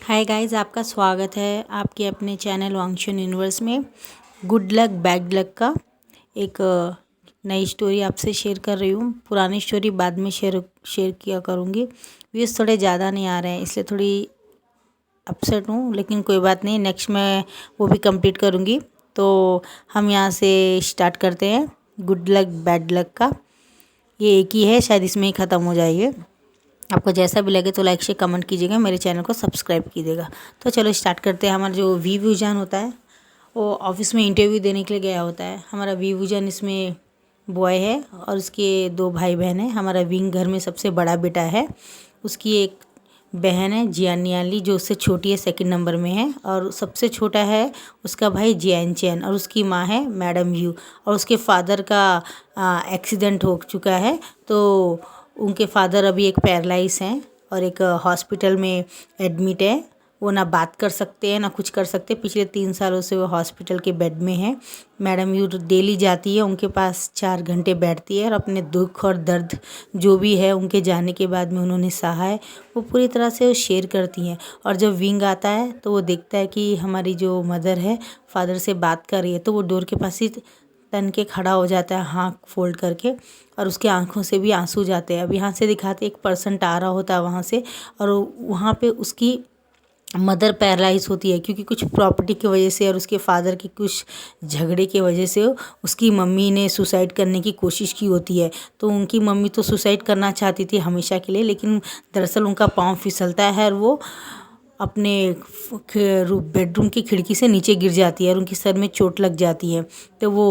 Hi guys, आपका स्वागत है आपके अपने चैनल वांगचुन यूनिवर्स में। गुड लक बैड लक का एक नई स्टोरी आपसे शेयर कर रही हूँ। पुरानी स्टोरी बाद में शेयर किया करूँगी। व्यूज़ थोड़े ज़्यादा नहीं आ रहे हैं, इसलिए थोड़ी अपसेट हूँ, लेकिन कोई बात नहीं, नेक्स्ट मैं वो भी कंप्लीट करूँगी। तो हम यहाँ से स्टार्ट करते हैं गुड लक बैड लक का। ये एक ही है, शायद इसमें ही ख़त्म हो जाएगी। आपको जैसा भी लगे तो लाइक शेयर कमेंट कीजिएगा, मेरे चैनल को सब्सक्राइब कीजिएगा। तो चलो स्टार्ट करते हैं। हमारा जो वी वूजान होता है वो ऑफिस में इंटरव्यू देने के लिए गया होता है। हमारा वी वूजान इसमें बॉय है और उसके 2 भाई बहन हैं। हमारा विंग घर में सबसे बड़ा बेटा है, उसकी एक बहन है जियानियाली जो उससे छोटी है, सेकंड नंबर में है। और सबसे छोटा है उसका भाई जियान चैन और उसकी माँ है मैडम यू। और उसके फादर का एक्सीडेंट हो चुका है, तो उनके फादर अभी एक पैरालाइज हैं और एक हॉस्पिटल में एडमिट है। वो ना बात कर सकते हैं ना कुछ कर सकते। पिछले 3 सालों से वो हॉस्पिटल के बेड में है। मैडम यू डेली जाती है उनके पास, 4 घंटे बैठती है और अपने दुख और दर्द जो भी है उनके जाने के बाद में उन्होंने सहा है वो पूरी तरह से वो शेयर करती हैं। और जब विंग आता है तो वो देखता है कि हमारी जो मदर है फादर से बात कर रही है, तो वो डोर के पास ही तन के खड़ा हो जाता है, हाथ फोल्ड करके, और उसके आंखों से भी आंसू जाते हैं। अब यहाँ से दिखाते एक पर्सन आ रहा होता है वहाँ से, और वहाँ पे उसकी मदर पैरालाइज होती है क्योंकि कुछ प्रॉपर्टी की वजह से और उसके फादर की कुछ झगड़े की वजह से उसकी मम्मी ने सुसाइड करने की कोशिश की होती है। तो उनकी मम्मी तो सुसाइड करना चाहती थी हमेशा के लिए, लेकिन दरअसल उनका पाँव फिसलता है और वो अपने बेडरूम की खिड़की से नीचे गिर जाती है और उनके सर में चोट लग जाती है। तो वो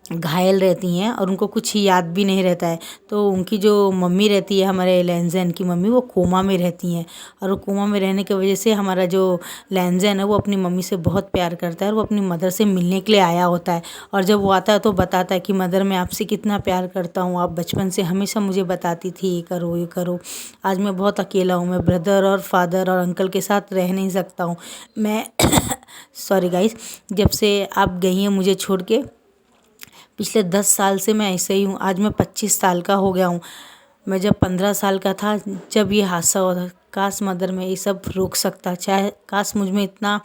घायल रहती हैं और उनको कुछ याद भी नहीं रहता है। तो उनकी जो मम्मी रहती है, हमारे लैंजन की मम्मी, वो कोमा में रहती हैं। और वो कोमा में रहने की वजह से हमारा जो लैंजन है वो अपनी मम्मी से बहुत प्यार करता है और वो अपनी मदर से मिलने के लिए आया होता है। और जब वो आता है तो बताता है कि मदर, मैं आपसे कितना प्यार करता हूँ, आप बचपन से हमेशा मुझे बताती थी ये करो ये करो। आज मैं बहुत अकेला हूँ, मैं ब्रदर और फादर और अंकल के साथ रह नहीं सकता हूँ। मैं सॉरी गाइस, जब से आप गई हैं मुझे छोड़ के, पिछले 10 साल से मैं ऐसे ही हूँ। आज मैं 25 साल का हो गया हूँ। मैं जब 15 साल का था जब ये हादसा हुआ था, काश मदर में ये सब रोक सकता, चाहे काश मुझ में इतना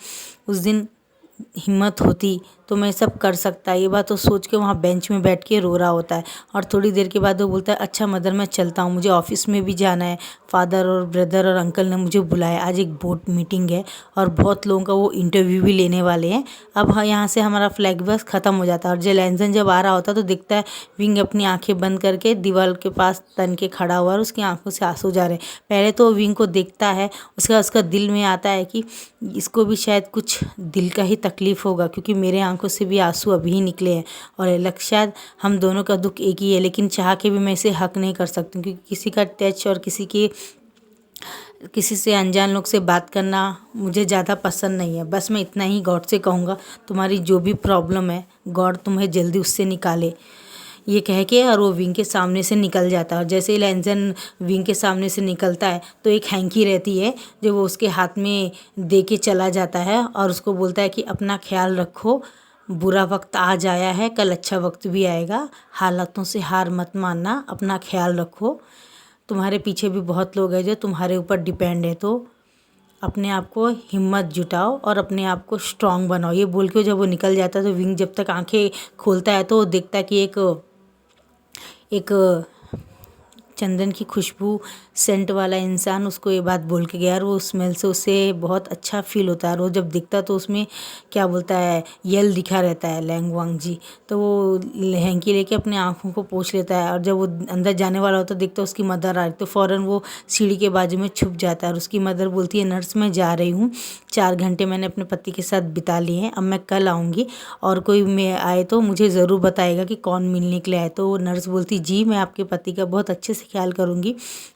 उस दिन हिम्मत होती तो मैं सब कर सकता। ये बात तो सोच के वहाँ बेंच में बैठ के रो रहा होता है। और थोड़ी देर के बाद वो बोलता है, अच्छा मदर मैं चलता हूँ, मुझे ऑफिस में भी जाना है, फादर और ब्रदर और अंकल ने मुझे बुलाया, आज एक बोर्ड मीटिंग है और बहुत लोगों का वो इंटरव्यू भी लेने वाले हैं। अब हाँ, यहाँ से हमारा फ्लैग बस ख़त्म हो जाता है। और जेलैंसन जब आ रहा होता तो दिखता है विंग अपनी आंखें बंद करके दीवार के पास तन के खड़ा हुआ और उसकी आंखों से आंसू जा रहे हैं। पहले तो विंग को देखता है, उसका दिल में आता है कि इसको भी शायद कुछ दिल का ही तकलीफ़ होगा, क्योंकि मेरे आंखों से भी आंसू अभी ही निकले हैं और शायद हम दोनों का दुख एक ही है, लेकिन चाह के भी मैं इसे हक नहीं कर सकती, क्योंकि किसी का टच और किसी से अनजान लोग से बात करना मुझे ज़्यादा पसंद नहीं है। बस मैं इतना ही गॉड से कहूँगा, तुम्हारी जो भी प्रॉब्लम है गॉड तुम्हें जल्दी उससे निकाले, ये कह के। और वो विंग के सामने से निकल जाता है। और जैसे ही लैंजन विंग के सामने से निकलता है तो एक हैंकी रहती है जो वो उसके हाथ में दे के चला जाता है और उसको बोलता है कि अपना ख्याल रखो, बुरा वक्त आज आया है, कल अच्छा वक्त भी आएगा, हालातों से हार मत मानना, अपना ख्याल रखो, तुम्हारे पीछे भी बहुत लोग हैं जो तुम्हारे ऊपर डिपेंड है, तो अपने आप को हिम्मत जुटाओ और अपने आप को स्ट्रांग बनाओ। ये बोल के जब वो निकल जाता है तो विंग जब तक आंखें खोलता है तो वो देखता है कि एक चंदन की खुशबू सेंट वाला इंसान उसको ये बात बोल के गया और वो स्मेल से उसे बहुत अच्छा फील होता है। और वो जब दिखता तो उसमें क्या बोलता है, यल दिखा रहता है लैंग वांग जी। तो वो हैंकी लेके अपने आँखों को पोंछ लेता है और जब वो अंदर जाने वाला होता है दिखता उसकी मदर आ रही, तो फ़ौरन वो सीढ़ी के बाजू में छुप जाता है। और उसकी मदर बोलती है, नर्स मैं जा रही हूँ, 4 घंटे मैंने अपने पति के साथ बिता लिए हैं, अब मैं कल आऊँगी और कोई मैं आए तो मुझे ज़रूर बताएगा कि कौन मिलने के लिए आए। तो वो नर्स बोलती, जी मैं आपके पति का बहुत अच्छे से ख्याल करूँगी,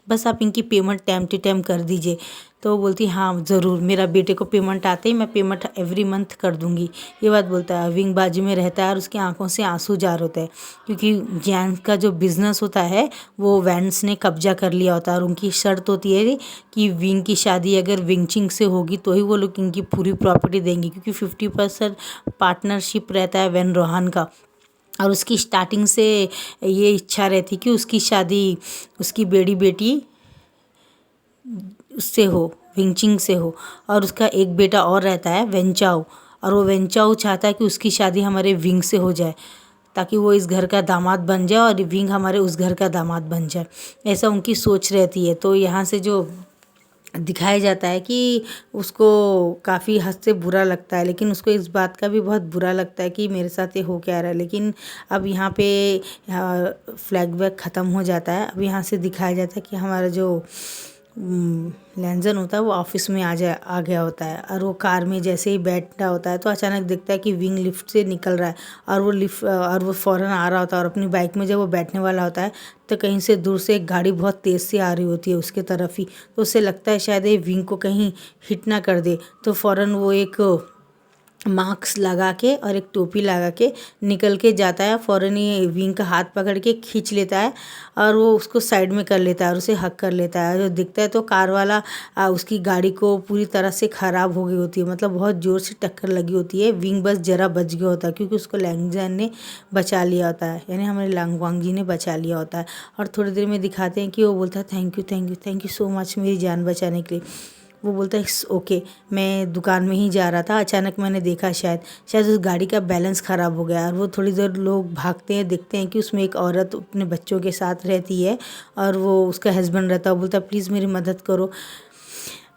बस आप इनकी पेमेंट टाइम टू टाइम कर दीजिए। तो वो बोलती, हाँ ज़रूर, मेरा बेटे को पेमेंट आते ही मैं पेमेंट एवरी मंथ कर दूँगी, ये बात बोलता है। विंग बाजू में रहता है और उसकी आंखों से आंसू जार होते हैं, क्योंकि जैन का जो बिज़नेस होता है वो वैंस ने कब्जा कर लिया होता है और उनकी शर्त होती है कि विंग की शादी अगर विंगचिंग से होगी तो ही वो लोग इनकी पूरी प्रॉपर्टी देंगे, क्योंकि 50% पार्टनरशिप रहता है वैन रोहान का। और उसकी स्टार्टिंग से ये इच्छा रहती कि उसकी शादी उसकी बड़ी बेटी उससे हो, विंगचिंग से हो। और उसका एक बेटा और रहता है वेंचाओ, और वो वेंचाओ चाहता है कि उसकी शादी हमारे विंग से हो जाए, ताकि वो इस घर का दामाद बन जाए और विंग हमारे उस घर का दामाद बन जाए। ऐसा उनकी सोच रहती है। तो यहाँ से जो दिखाया जाता है कि उसको काफ़ी हद से बुरा लगता है, लेकिन उसको इस बात का भी बहुत बुरा लगता है कि मेरे साथ ये हो क्या रहा है। लेकिन अब यहाँ पे फ्लैशबैक ख़त्म हो जाता है। अब यहाँ से दिखाया जाता है कि हमारा जो लैंजन होता है वो ऑफिस में आ गया होता है, और वो कार में जैसे ही बैठा होता है तो अचानक देखता है कि विंग लिफ्ट से निकल रहा है, और वो फ़ौरन आ रहा होता है। और अपनी बाइक में जब वो बैठने वाला होता है तो कहीं से दूर से एक गाड़ी बहुत तेज़ से आ रही होती है उसके तरफ ही। तो उसे लगता है शायद ये विंग को कहीं हिट ना कर दे, तो फ़ौरन वो एक मास्क लगा के और एक टोपी लगा के निकल के जाता है। फ़ौरन ही विंग का हाथ पकड़ के खींच लेता है और वो उसको साइड में कर लेता है और उसे हक कर लेता है। जो दिखता है तो कार वाला उसकी गाड़ी को पूरी तरह से ख़राब हो गई होती है, मतलब बहुत ज़ोर से टक्कर लगी होती है। विंग बस ज़रा बच गया होता है क्योंकि उसको लैंगजन ने बचा लिया होता है, यानी हमारे लांगवांग जी ने बचा लिया होता है। और थोड़ी देर में दिखाते हैं कि वो बोलता है thank you thank you thank you so much मेरी जान बचाने के लिए। वो बोलता है ओके, मैं दुकान में ही जा रहा था, अचानक मैंने देखा शायद उस गाड़ी का बैलेंस ख़राब हो गया। और वो थोड़ी देर लोग भागते हैं, देखते हैं कि उसमें एक औरत अपने बच्चों के साथ रहती है और वो उसका हस्बैंड रहता है। वो बोलता है प्लीज़ मेरी मदद करो,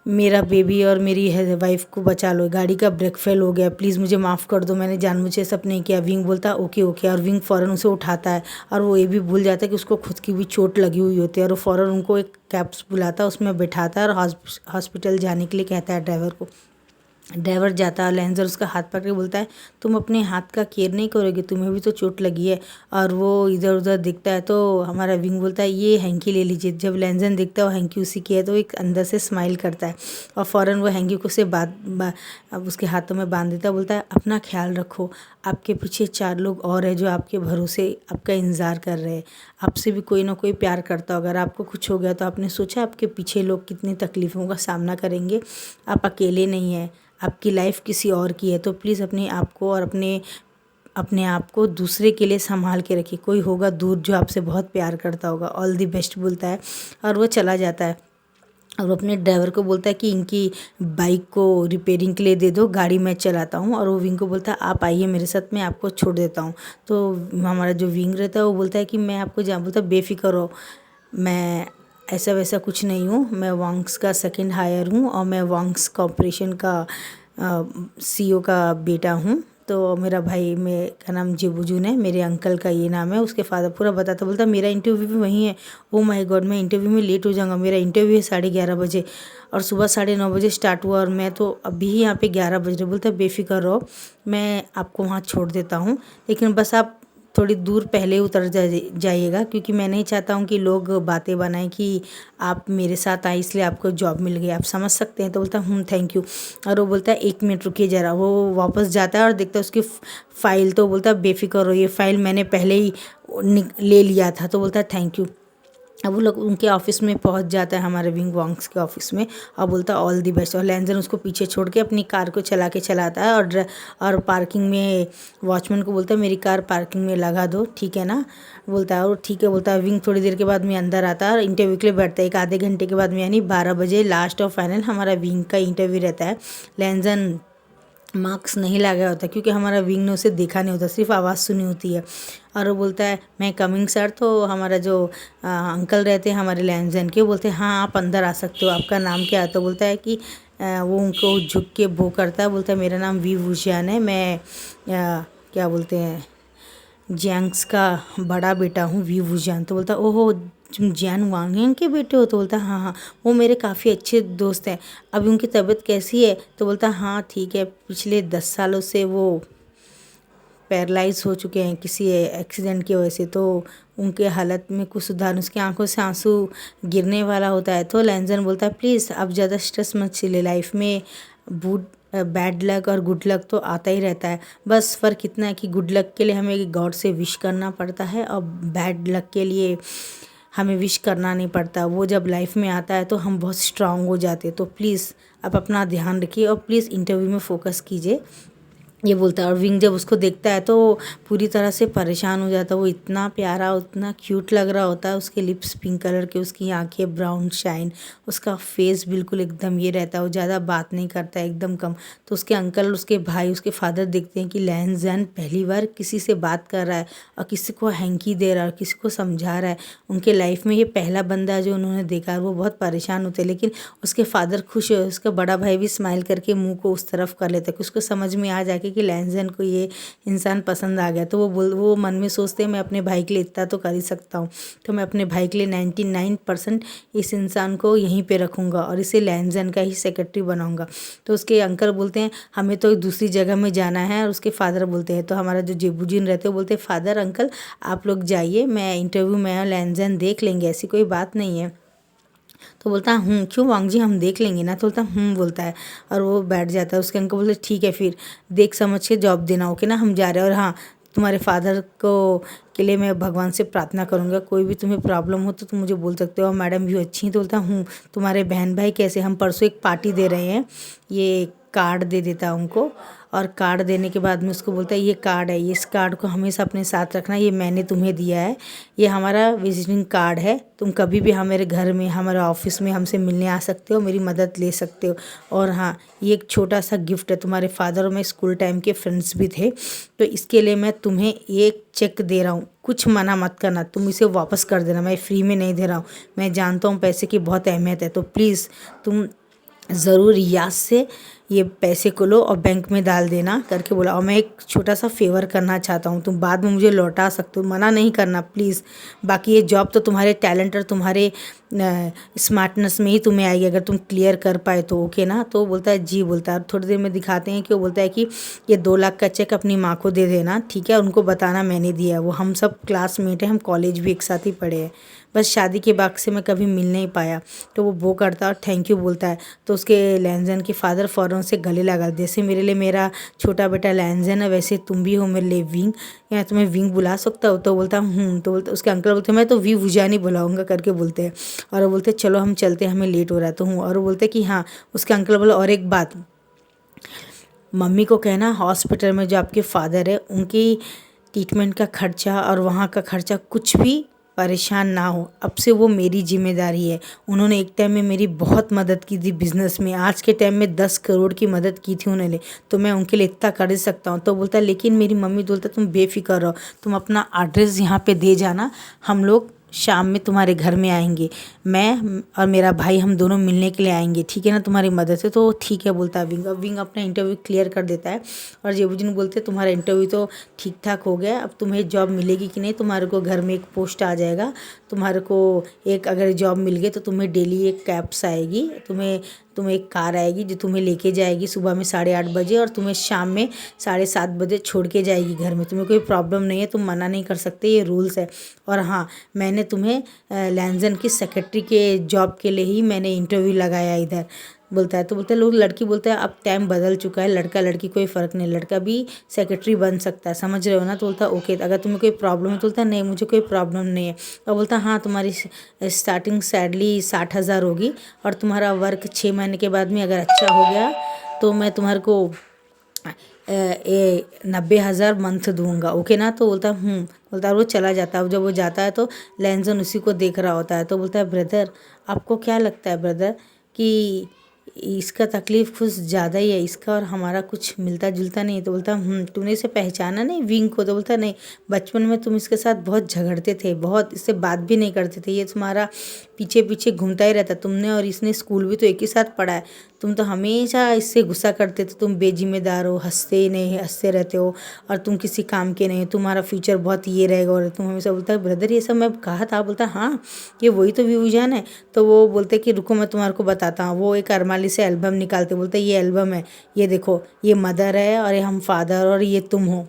मेरा बेबी और मेरी वाइफ को बचा लो, गाड़ी का ब्रेक फेल हो गया, प्लीज़ मुझे माफ़ कर दो, मैंने जानबूझ सब नहीं किया। विंग बोलता ओके ओके, और विंग फ़ौरन उसे उठाता है। और वो ये भी भूल जाता है कि उसको खुद की भी चोट लगी हुई होती है, और वो फ़ौरन उनको एक कैब्स बुलाता है, उसमें बिठाता है और हॉस्पिटल जाने के लिए कहता है ड्राइवर को। ड्राइवर जाता है, लैंजर उसका हाथ पकड़ के बोलता है तुम अपने हाथ का केयर नहीं करोगे, तुम्हें भी तो चोट लगी है। और वो इधर उधर दिखता है तो हमारा विंग बोलता है ये हैंकी ले लीजिए। जब लैंजर दिखता है वो हैंकी उसी की है तो एक अंदर से स्माइल करता है और फ़ौरन वो हैंकी को से अब उसके हाथों में बांध देता है। बोलता है अपना ख्याल रखो, आपके पीछे 4 लोग और हैं जो आपके भरोसे आपका इंतज़ार कर रहे हैं, आपसे भी कोई ना कोई प्यार करता हो। अगर आपको कुछ हो गया तो आपने सोचा आपके पीछे लोग कितनी तकलीफ़ों का सामना करेंगे। आप अकेले नहीं हैं, आपकी लाइफ किसी और की है। तो प्लीज़ अपने आप को और अपने आप को दूसरे के लिए संभाल के रखिए। कोई होगा दूर जो आपसे बहुत प्यार करता होगा। ऑल दी बेस्ट बोलता है और वो चला जाता है। और वो अपने ड्राइवर को बोलता है कि इनकी बाइक को रिपेयरिंग के लिए दे दो, गाड़ी मैं चलाता हूँ। और वो विंग को बोलता है आप आइए मेरे साथ, मैं आपको छोड़ देता हूँ। तो हमारा जो विंग रहता है वो बोलता है कि मैं आपको जहाँ, बोलता है बेफिक्र हो, मैं ऐसा वैसा कुछ नहीं हूँ, मैं वांग्स का सेकंड हायर हूँ और मैं वांग्स कॉर्पोरेशन का सीईओ का बेटा हूँ। तो मेरा भाई में का नाम जेबुजून है, मेरे अंकल का ये नाम है। उसके फादर पूरा बताता, बोलता मेरा इंटरव्यू भी वहीं है। ओ माय गॉड, मैं इंटरव्यू में लेट हो जाऊँगा, मेरा इंटरव्यू है 11:30 बजे और सुबह 9:30 बजे स्टार्ट हुआ और मैं तो अभी यहाँ पे 11 बज रहे। बोलता बेफिक्र रहो, मैं आपको वहाँ छोड़ देता हूँ, लेकिन बस आप थोड़ी दूर पहले उतर जाइएगा क्योंकि मैं नहीं चाहता हूँ कि लोग बातें बनाएं कि आप मेरे साथ आए इसलिए आपको जॉब मिल गई, आप समझ सकते हैं। तो बोलता थैंक यू। और वो बोलता है 1 मिनट रुकिए ज़रा। वो वापस जाता है और देखता है उसकी फ़ाइल। तो बोलता है बेफिक्र हो, ये फ़ाइल मैंने पहले ही ले लिया था। तो बोलता है थैंक यू। अब वो लोग उनके ऑफिस में पहुंच जाता है, हमारे विंग वांग्स के ऑफिस में, और बोलता है ऑल दी बेस्ट। और लैंजन उसको पीछे छोड़ के अपनी कार को चलाता है और पार्किंग में वॉचमैन को बोलता है मेरी कार पार्किंग में लगा दो, ठीक है ना। बोलता है और ठीक है बोलता है। विंग थोड़ी देर के बाद में अंदर आता है और इंटरव्यू के लिए बैठता है। एक आधे घंटे के बाद में यानी 12 बजे लास्ट और फाइनल हमारा विंग का इंटरव्यू रहता है। लैंजन मार्क्स नहीं लगा होता क्योंकि हमारा विंग ने उसे देखा नहीं होता, सिर्फ आवाज़ सुनी होती है। और वो बोलता है मैं कमिंग सर। तो हमारा जो अंकल रहते हैं हमारे लैंजन के, बोलते हैं हाँ आप अंदर आ सकते हो, आपका नाम क्या है। तो बोलता है कि वो उनको झुक के वो करता है, बोलता है मेरा नाम वी वुशियान है, मैं क्या बोलते हैं जैंग्स का बड़ा बेटा हूँ वी वुशियान। तो बोलता है ओहो तुम जियान वांग के बेटे हो। तो बोलता है हाँ, वो मेरे काफ़ी अच्छे दोस्त हैं। अभी उनकी तबीयत कैसी है। तो बोलता है हाँ ठीक है, पिछले 10 सालों से वो पैरालाइज हो चुके हैं किसी एक्सीडेंट की वजह से, तो उनके हालत में कुछ सुधार, उसकी आंखों से आंसू गिरने वाला होता है। तो लैंजन बोलता है प्लीज़ आप ज़्यादा स्ट्रेस मत चलिए, लाइफ में बैड लक और गुड लक तो आता ही रहता है। बस फ़र्क इतना है कि गुड लक के लिए हमें गॉड से विश करना पड़ता है और बैड लक के लिए हमें विश करना नहीं पड़ता। वो जब लाइफ में आता है तो हम बहुत स्ट्रांग हो जाते हैं। तो प्लीज़ आप अपना ध्यान रखिए और प्लीज़ इंटरव्यू में फ़ोकस कीजिए। ये बोलता है। और विंग जब उसको देखता है तो पूरी तरह से परेशान हो जाता है। वो इतना प्यारा, उतना क्यूट लग रहा होता है। उसके लिप्स पिंक कलर के, उसकी आंखें ब्राउन शाइन, उसका फेस बिल्कुल एकदम ये रहता है। वो ज़्यादा बात नहीं करता है, एकदम कम। तो उसके अंकल, उसके भाई, उसके फादर देखते हैं कि लैन जैन पहली बार किसी से बात कर रहा है और किसी को हैंकी दे रहा है और किसी को समझा रहा है। उनके लाइफ में ये पहला बंदा है जो उन्होंने देखा है। वो बहुत परेशान होते हैं, लेकिन उसके फादर खुश है। उसका बड़ा भाई भी स्माइल करके मुंह को उस तरफ कर लेता है कि उसको समझ में आ जाए कि लैन जैन को ये इंसान पसंद आ गया। तो वो मन में सोचते हैं मैं अपने भाई के लिए इतना तो कर ही सकता हूँ, तो मैं अपने भाई के लिए 99% इस इंसान को यहीं पे रखूँगा और इसे लैन जैन का ही सेक्रेटरी बनाऊँगा। तो उसके अंकल बोलते हैं हमें तो दूसरी जगह में जाना है। और उसके फादर बोलते हैं, तो हमारा जो जेबूजीन रहते हैं बोलते हैं फादर अंकल आप लोग जाइए, मैं इंटरव्यू में लैन जैन देख लेंगे, ऐसी कोई बात नहीं है। तो बोलता है क्यों वांग जी हम देख लेंगे ना। तो बोलता बोलता है और वो बैठ जाता है। उसके अंकल बोलते ठीक है फिर देख समझ के जॉब देना, ओके ना, हम जा रहे हैं। और हाँ, तुम्हारे फादर को के लिए मैं भगवान से प्रार्थना करूँगा, कोई भी तुम्हें प्रॉब्लम हो तो तुम मुझे बोल सकते हो। और मैडम भी अच्छी हैं। तो बोलता तुम्हारे बहन भाई कैसे, हम परसों एक पार्टी दे रहे हैं, ये कार्ड दे देता है उनको। और कार्ड देने के बाद में उसको बोलता है ये कार्ड है, इस कार्ड को हमेशा अपने साथ रखना, ये मैंने तुम्हें दिया है, ये हमारा विजिटिंग कार्ड है, तुम कभी भी हमारे घर में, हमारे ऑफिस में हमसे मिलने आ सकते हो, मेरी मदद ले सकते हो। और हाँ, ये एक छोटा सा गिफ्ट है, तुम्हारे फादर और मैं स्कूल टाइम के फ्रेंड्स भी थे, तो इसके लिए मैं तुम्हें एक चेक दे रहा हूँ, कुछ मना मत करना, तुम इसे वापस कर देना, मैं फ्री में नहीं दे रहा हूँ, मैं जानता हूँ पैसे की बहुत अहमियत है, तो प्लीज़ तुम ज़रूर याद से ये पैसे को लो और बैंक में डाल देना करके बोला। और मैं एक छोटा सा फेवर करना चाहता हूँ, तुम बाद में मुझे लौटा सकते हो, मना नहीं करना प्लीज़। बाकी ये जॉब तो तुम्हारे टैलेंट और तुम्हारे स्मार्टनेस में ही तुम्हें आएगी, अगर तुम क्लियर कर पाए तो, ओके ना। तो बोलता है जी, बोलता है। थोड़ी देर में दिखाते हैं कि वो बोलता है कि ये 2 लाख का चेक अपनी माँ को दे देना, ठीक है, उनको बताना मैंने दिया है। वो हम सब क्लासमेट हैं, हम कॉलेज भी एक साथ ही पढ़े हैं, बस शादी के बाद से मैं कभी मिल नहीं पाया। तो वो करता है और थैंक यू बोलता है। तो उसके लैन जैन के फादर फ़ौरन से गले लगा, जैसे मेरे लिए मेरा छोटा बेटा लैन जैन है वैसे तुम भी हो मेरे लिए विंग, या तुम्हें विंग बुला सकता हो। तो बोलता तो बोलता, उसके अंकल बोलते मैं तो वी वुजानी बुलाऊंगा करके बोलते हैं। और वो बोलते चलो हम चलते हैं, हमें लेट हो रहा है। तो और वो बोलते कि हाँ, उसके अंकल बोला और एक बात, मम्मी को कहना हॉस्पिटल में जो आपके फादर है उनकी ट्रीटमेंट का खर्चा और वहाँ का खर्चा कुछ भी परेशान ना हो, अब से वो मेरी जिम्मेदारी है। उन्होंने एक टाइम में मेरी बहुत मदद की थी बिज़नेस में, आज के टाइम में 10 करोड़ की मदद की थी उन्होंने, तो मैं उनके लिए इतना कर सकता हूँ। तो बोलता लेकिन मेरी मम्मी बोलता तुम बेफिक्र रहो, तुम अपना एड्रेस यहाँ पे दे जाना, हम लोग शाम में तुम्हारे घर में आएंगे, मैं और मेरा भाई हम दोनों मिलने के लिए आएंगे, ठीक है ना, तुम्हारी मदद से। तो ठीक है बोलता है विंग। अब विंग अपना इंटरव्यू क्लियर कर देता है और जेबूजी बोलते तुम्हारा इंटरव्यू तो ठीक ठाक हो गया, अब तुम्हें जॉब मिलेगी कि नहीं, तुम्हारे को घर में एक पोस्ट आ जाएगा, तुम्हारे को एक अगर जॉब मिल गई तो तुम्हें डेली एक कैब्स आएगी, तुम्हें एक कार आएगी जो तुम्हें लेके जाएगी सुबह में 8:30 बजे और तुम्हें शाम में 7:30 बजे छोड़ के जाएगी घर में। तुम्हें कोई प्रॉब्लम नहीं है, तुम मना नहीं कर सकते, ये रूल्स है। और हाँ, मैंने तुम्हें लैन जैन की सेक्रेटरी के जॉब के लिए ही मैंने इंटरव्यू लगाया इधर, बोलता है। तो बोलते हैं लोग, लड़की बोलता है अब टाइम बदल चुका है, लड़का लड़की कोई फ़र्क नहीं, लड़का भी सेक्रेटरी बन सकता है, समझ रहे हो ना। तो बोलता है ओके, अगर तुम्हें कोई प्रॉब्लम है। तो बोलता है नहीं मुझे कोई प्रॉब्लम नहीं है। और बोलता है हाँ, तुम्हारी स्टार्टिंग सैलरी 60,000 होगी और तुम्हारा वर्क 6 महीने के बाद में अगर अच्छा हो गया तो मैं तुम्हारे को 90,000 मंथ दूंगा, ओके ना। तो बोलता बोलता है वो चला जाता है। अब जब वो जाता है तो लैन जैन उसी को देख रहा होता है। तो बोलता है ब्रदर आपको क्या लगता है ब्रदर कि इसका तकलीफ़ कुछ ज़्यादा ही है, इसका और हमारा कुछ मिलता जुलता नहीं है। तो बोलता तूने इसे पहचाना नहीं विंग को। तो बोलता नहीं, बचपन में तुम इसके साथ बहुत झगड़ते थे, बहुत इससे बात भी नहीं करते थे, ये तुम्हारा पीछे पीछे घूमता ही रहता, तुमने और इसने स्कूल भी तो एक ही साथ पढ़ा है, तुम तो हमेशा इससे गुस्सा करते थे, तुम बेजिम्मेदार हो, हंसते रहते हो और तुम किसी काम के नहीं हो, तुम्हारा फ्यूचर बहुत ये रहेगा। और तुम हमेशा बोलता है ब्रदर ये सब मैं कहा था। बोलता हाँ ये वही तो विवुजान है। तो वो बोलते कि रुको मैं तुम्हारे को बताता हूँ। वो एक अरमाली से एल्बम निकालते, बोलते ये एल्बम है, ये देखो ये मदर है और ये हम फादर और ये तुम हो,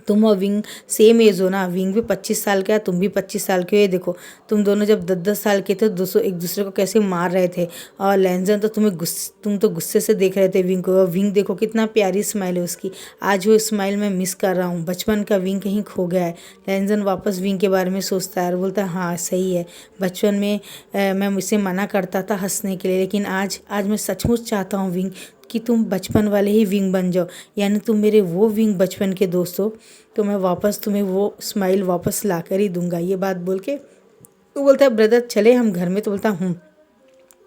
तुम और विंग सेम एज हो ना, विंग भी 25 साल का है, तुम भी 25 साल के हो, ये देखो तुम दोनों जब 10-10 साल के थे दोस्तों एक दूसरे को कैसे मार रहे थे। और लैन जैन तो तुम तो गुस्से से देख रहे थे विंग को। और विंग देखो कितना प्यारी स्माइल है उसकी, आज वो स्माइल मैं मिस कर रहा हूँ, बचपन का विंग कहीं खो गया है। लैन जैन वापस विंग के बारे में सोचता है और बोलता है हाँ सही है, बचपन में मैं मुझसे मना करता था हंसने के लिए, लेकिन आज मैं सचमुच चाहता हूँ विंग कि तुम बचपन वाले ही विंग बन जाओ, यानी तुम मेरे वो विंग बचपन के दोस्त हो, तो मैं वापस तुम्हें वो स्माइल वापस ला कर ही दूंगा। ये बात बोल के तो बोलता है ब्रदर चले हम घर में, तो बोलता हूँ।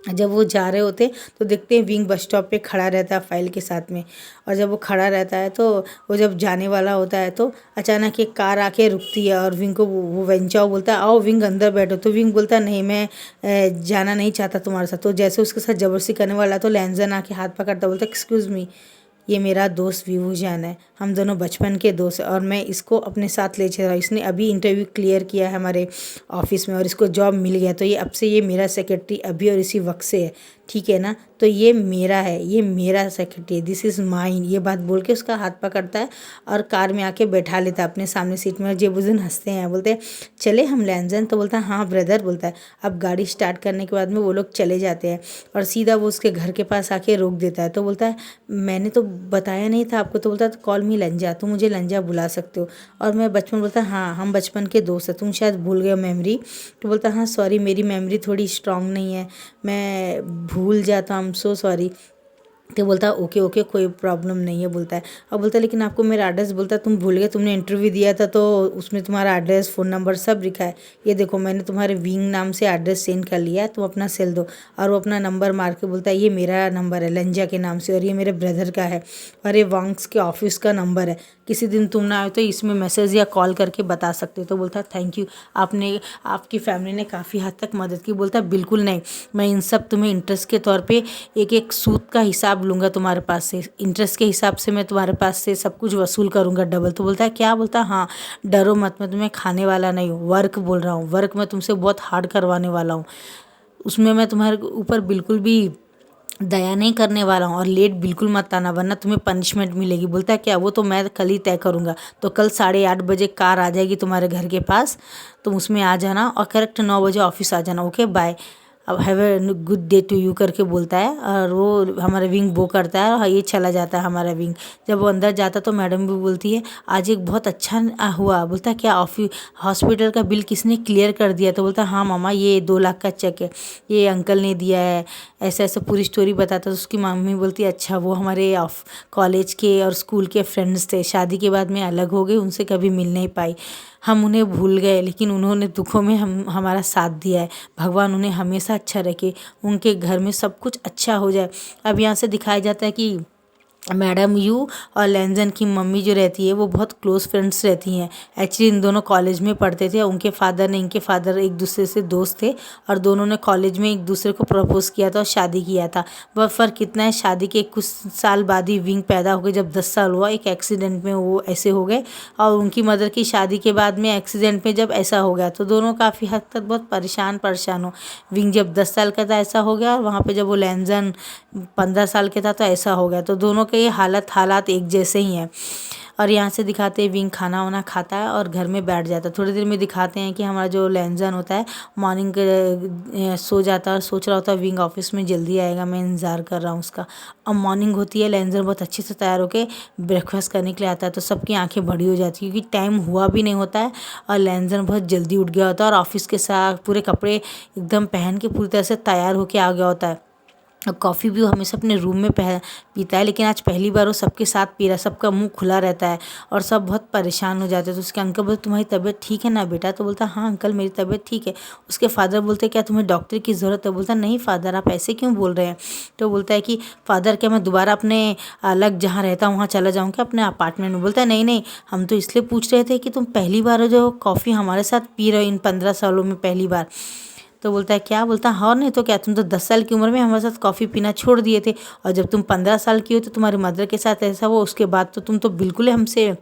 जब वो जा रहे होते तो देखते हैं विंग बस स्टॉप पे खड़ा रहता है फाइल के साथ में, और जब वो खड़ा रहता है तो वो जब जाने वाला होता है तो अचानक एक कार आके रुकती है, और विंग को वो वेंचाओ बोलता है आओ विंग अंदर बैठो, तो विंग बोलता है नहीं मैं जाना नहीं चाहता तुम्हारे साथ। तो जैसे उसके साथ जबरदस्ती करने वाला तो लैंजन आके हाथ पकड़ता, बोलता एक्सक्यूज़ मी, ये मेरा दोस्त विभूजान है, हम दोनों बचपन के दोस्त हैं, और मैं इसको अपने साथ ले चल रहा हूँ। इसने अभी इंटरव्यू क्लियर किया है हमारे ऑफिस में और इसको जॉब मिल गया, तो ये अब से ये मेरा सेक्रेटरी अभी और इसी वक्त से है, ठीक है ना, तो ये मेरा है, ये मेरा सेक्रेटरी है, दिस इज़ माइन। ये बात बोल के उसका हाथ पकड़ता है और कार में आके बैठा लेता है अपने सामने सीट में। और जेबुजुन हंसते हैं, बोलते हैं चले हम लैंजन, तो बोलता है हाँ ब्रदर, बोलता है। अब गाड़ी स्टार्ट करने के बाद में वो लोग चले जाते हैं और सीधा वो उसके घर के पास आके रोक देता है। तो बोलता है मैंने तो बताया नहीं था आपको, तो बोलता है कॉल मी लंजा, तुम मुझे लंजा बुला सकते हो। और मैं बचपन, बोलता है हाँ हम बचपन के दोस्त हैं, तुम शायद भूल गए मेमोरी। तो बोलता है हाँ सॉरी मेरी मेमोरी थोड़ी स्ट्रांग नहीं है, मैं भूल जाता हूँ, सो सॉरी। तो बोलता है ओके ओके कोई प्रॉब्लम नहीं है, बोलता है। अब बोलता है लेकिन आपको मेरा एड्रेस, बोलता है तुम भूल गए, तुमने इंटरव्यू दिया था तो उसमें तुम्हारा एड्रेस फ़ोन नंबर सब लिखा है, ये देखो मैंने तुम्हारे विंग नाम से एड्रेस सेंड कर लिया है, तुम अपना सेल दो। और वो अपना नंबर मार के बोलता है ये मेरा नंबर है लंजा के नाम से, और ये मेरे ब्रदर का है, और ये वांग्स के ऑफिस का नंबर है, किसी दिन तुम ना आए तो इसमें मैसेज या कॉल करके बता सकते हो। तो बोलता है थैंक यू, आपकी फैमिली ने काफ़ी हद तक मदद की। बोलता है बिल्कुल नहीं, मैं इन सब तुम्हें इंटरेस्ट के तौर पे एक एक सूद का हिसाब लूँगा तुम्हारे पास से, इंटरेस्ट के हिसाब से मैं तुम्हारे पास से सब कुछ वसूल करूँगा डबल। तो बोलता है क्या? बोलता है हाँ डरो मत, मैं तुम्हें खाने वाला नहीं हूँ, वर्क बोल रहा हूँ, वर्क मैं तुमसे बहुत हार्ड करवाने वाला हूँ, उसमें मैं तुम्हारे ऊपर बिल्कुल भी दया नहीं करने वाला हूँ, और लेट बिल्कुल मत आना वरना तुम्हें पनिशमेंट मिलेगी। बोलता है क्या? वो तो मैं कल ही तय करूँगा, तो कल 8:30 बजे कार आ जाएगी तुम्हारे घर के पास, तुम उसमें आ जाना और करेक्ट 9 बजे ऑफिस आ जाना, ओके बाय, अब have a good day to you करके बोलता है। और वो हमारा विंग वो करता है और ये चला जाता है हमारा विंग। जब वो अंदर जाता तो मैडम भी बोलती है आज एक बहुत अच्छा हुआ। बोलता है क्या? ऑफिस हॉस्पिटल का बिल किसने क्लियर कर दिया? तो बोलता है हाँ मामा ये 2 लाख का चेक है, ये अंकल ने दिया है, ऐसा ऐसा पूरी स्टोरी बताता। तो उसकी मम्मी बोलती है अच्छा वो हमारे कॉलेज के और स्कूल के फ्रेंड्स थे, शादी के बाद में अलग हो गए, उनसे कभी मिल नहीं पाई, हम उन्हें भूल गए, लेकिन उन्होंने दुखों में हमारा साथ दिया है, भगवान उन्हें हमेशा अच्छा रखे, उनके घर में सब कुछ अच्छा हो जाए। अब यहाँ से दिखाया जाता है कि मैडम यू और लैंजन की मम्मी जो रहती है वो बहुत क्लोज फ्रेंड्स रहती हैं। एक्चुअली इन दोनों कॉलेज में पढ़ते थे, उनके फादर ने इनके फादर एक दूसरे से दोस्त थे, और दोनों ने कॉलेज में एक दूसरे को प्रपोज किया था और शादी किया था। वह फ़र्क कितना है, शादी के कुछ साल बाद ही विंग पैदा हो गए। जब 10 साल हुआ एक एक्सीडेंट में वो ऐसे हो गए, और उनकी मदर की शादी के बाद में एक्सीडेंट में जब ऐसा हो गया तो दोनों काफ़ी हद तक बहुत परेशान हो। विंग जब 10 साल का था ऐसा हो गया, और वहाँ पर जब वो लैंजन 15 साल के था तो ऐसा हो गया, तो दोनों के हालात एक जैसे ही हैं। और यहाँ से दिखाते हैं विंग खाना वाना खाता है और घर में बैठ जाता है। थोड़ी देर में दिखाते हैं कि हमारा जो लैंजन होता है मॉर्निंग सो जाता है और सोच रहा होता है विंग ऑफिस में जल्दी आएगा, मैं इंतज़ार कर रहा हूँ उसका। अब मॉर्निंग होती है, लैंजन बहुत अच्छे से तैयार होकर ब्रेकफास्ट करने के लिए आता है, तो सबकी आंखें बड़ी हो जाती है क्योंकि टाइम हुआ भी नहीं होता है, और लैंजन बहुत जल्दी उठ गया होता है और ऑफिस के साथ पूरे कपड़े एकदम पहन के पूरी तरह से तैयार होकर आ गया होता है। और कॉफ़ी भी वो हमेशा अपने रूम में पीता है, लेकिन आज पहली बार वो सबके साथ पी रहा है, सबका मुंह खुला रहता है और सब बहुत परेशान हो जाते हैं। तो उसके अंकल बोलते तुम्हारी तबीयत ठीक है ना बेटा? तो बोलता हाँ अंकल मेरी तबीयत ठीक है। उसके फादर बोलते क्या तुम्हें डॉक्टर की ज़रूरत है? बोलता नहीं फादर आप ऐसे क्यों बोल रहे हैं? तो बोलता है कि फादर क्या मैं दोबारा अपने अलग जहाँ रहता हूँ वहाँ चला जाऊँ क्या, अपने अपार्टमेंट में? बोलता है नहीं नहीं, हम तो इसलिए पूछ रहे थे कि तुम पहली बार जो कॉफ़ी हमारे साथ पी रहे हो इन 15 सालों में पहली बार। तो बोलता है क्या? बोलता हाँ नहीं तो क्या, तुम तो 10 साल की उम्र में हमारे साथ कॉफ़ी पीना छोड़ दिए थे, और जब तुम 15 साल की हो तो तुम्हारी मदर के साथ ऐसा हुआ, उसके बाद तो तुम तो बिल्कुल हमसे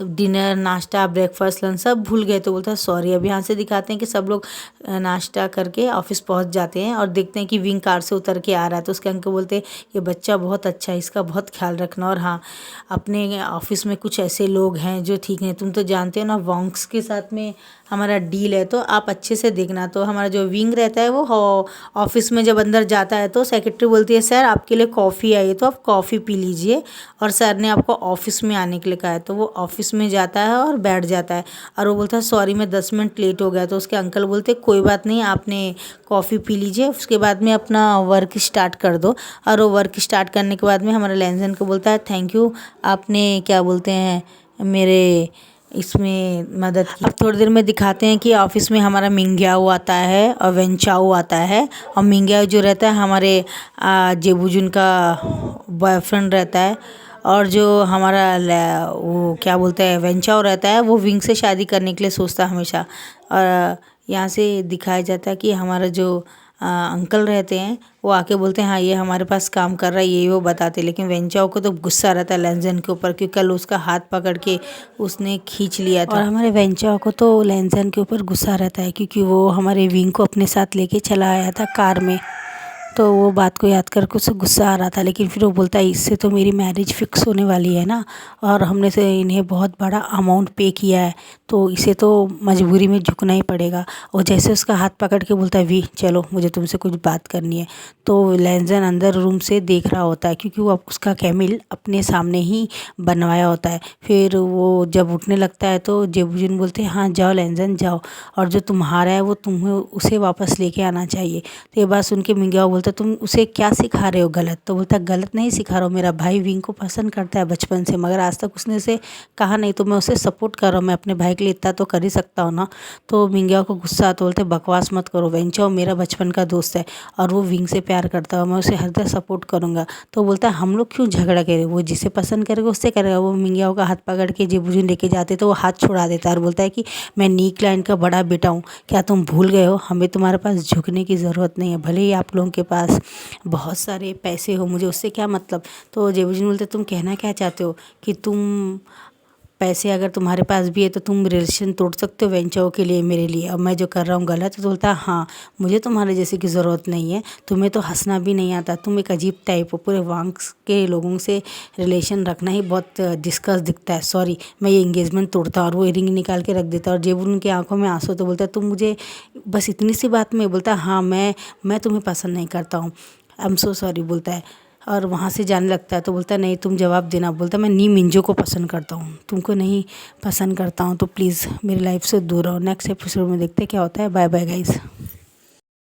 डिनर नाश्ता ब्रेकफास्ट लंच सब भूल गए। तो बोलता है सॉरी। अब यहाँ से दिखाते हैं कि सब लोग नाश्ता करके ऑफिस पहुँच जाते हैं और देखते हैं कि विंग कार से उतर के आ रहा है। तो उसके अंकल बोलते हैं ये बच्चा बहुत अच्छा है, इसका बहुत ख्याल रखना, और हाँ अपने ऑफिस में कुछ ऐसे लोग हैं जो ठीक नहीं, तुम तो जानते हो ना वॉन्ग्स के साथ में हमारा डील है, तो आप अच्छे से देखना। तो हमारा जो विंग रहता है वो ऑफिस में जब अंदर जाता है तो सेक्रेटरी बोलती है सर आपके लिए कॉफ़ी आई है तो आप कॉफ़ी पी लीजिए, और सर ने आपको ऑफिस में आने के लिए कहा है। तो वो ऑफिस ऑफिस में जाता है और बैठ जाता है और वो बोलता है सॉरी मैं 10 मिनट लेट हो गया। तो उसके अंकल बोलते कोई बात नहीं, आपने कॉफ़ी पी लीजिए, उसके बाद में अपना वर्क स्टार्ट कर दो। और वो वर्क स्टार्ट करने के बाद में हमारा लैंजन को बोलता है थैंक यू, आपने क्या बोलते हैं मेरे इसमें मदद की। अब थोड़ी देर में दिखाते हैं कि ऑफिस में हमारा मिंग्याओ आता है और वेंचाओ आता है। और मिंग्याओ जो रहता है हमारे जेबूजुन का बॉयफ्रेंड रहता है, और जो हमारा वो क्या बोलते हैं वेंचाओ रहता है वो विंग से शादी करने के लिए सोचता है हमेशा। और यहाँ से दिखाया जाता है कि हमारा जो अंकल रहते हैं वो आके बोलते हैं हाँ ये हमारे पास काम कर रहा है, ये वो बताते। लेकिन वेंचाओ को तो गुस्सा रहता है लैंजन के ऊपर, क्योंकि कल उसका हाथ पकड़ के उसने खींच लिया था। और हमारे वेंचाओ को तो लैंजन के ऊपर गुस्सा रहता है, क्योंकि वो हमारे विंग को अपने साथ लेके चला आया था कार में। तो वो बात को याद करके उसे गुस्सा आ रहा था। लेकिन फिर वो बोलता है इससे तो मेरी मैरिज फिक्स होने वाली है ना, और हमने से इन्हें बहुत बड़ा अमाउंट पे किया है, तो इसे तो मजबूरी में झुकना ही पड़ेगा। और जैसे उसका हाथ पकड़ के बोलता है वी चलो मुझे तुमसे कुछ बात करनी है। तो लैंजन अंदर रूम से देख रहा होता है, क्योंकि वो उसका कैमिल अपने सामने ही बनवाया होता है। फिर वो जब उठने लगता है तो जेबूजुन बोलते हैं हाँ जाओ लैंजन जाओ, और जो तुम्हारा है वो तुम्हें उसे वापस लेके आना चाहिए। तो ये बात सुन के मिंग्याओ बोलता तुम उसे क्या सिखा रहे हो गलत। तो बोलता गलत नहीं सिखा रहा हूँ, मेरा भाई विंग को पसंद करता है बचपन से, मगर आज तक उसने उसे कहा नहीं, तो मैं उसे सपोर्ट कर रहा हूँ, मैं अपने भाई के लिए इतना तो कर ही सकता हूँ ना। तो मिंग्याओ को गुस्सा आता, बोलते बकवास मत करो, वेंचाओ मेरा बचपन का दोस्त है और वो विंग से प्यार करता है, मैं उसे हर तरह सपोर्ट करूँगा। तो बोलता है हम लोग क्यों झगड़ा करें, वो जिसे पसंद करेगा उससे करेगा। वो मिंग्याओ का हाथ पकड़ के जेबूजुन लेके जाते तो वो हाथ छुड़ा देता है और बोलता है कि मैं नी क्लाइन का बड़ा बेटा हूँ, क्या तुम भूल गए हो, हमें तुम्हारे पास झुकने की ज़रूरत नहीं है, भले ही आप लोगों के पास बहुत सारे पैसे हो, मुझे उससे क्या मतलब। तो जेबूजुन बोलते तुम कहना क्या चाहते हो कि तुम पैसे अगर तुम्हारे पास भी है तो तुम रिलेशन तोड़ सकते हो वेंचाओ के लिए मेरे लिए, अब मैं जो कर रहा हूँ गलत है। तो बोलता है हाँ मुझे तुम्हारे जैसे की ज़रूरत नहीं है, तुम्हें तो हंसना भी नहीं आता, तुम एक अजीब टाइप हो, पूरे वांग्स के लोगों से रिलेशन रखना ही बहुत डिस्कस दिखता है, सॉरी मैं ये इंगेजमेंट तोड़ता हूँ। और वो रिंग निकाल के रख देता है और जेबूजुन की आंखों में आंसू। तो बोलता है तुम मुझे बस इतनी सी बात में, बोलता है हाँ मैं तुम्हें पसंद नहीं करता हूँ, आई एम सो सॉरी बोलता है। और वहाँ से जाने लगता है। तो बोलता है नहीं तुम जवाब देना। बोलता है मैं नी मिंजो को पसंद करता हूँ, तुमको नहीं पसंद करता हूँ, तो प्लीज़ मेरी लाइफ से दूर रहो। नेक्स्ट एपिसोड में देखते क्या होता है। Bye bye guys.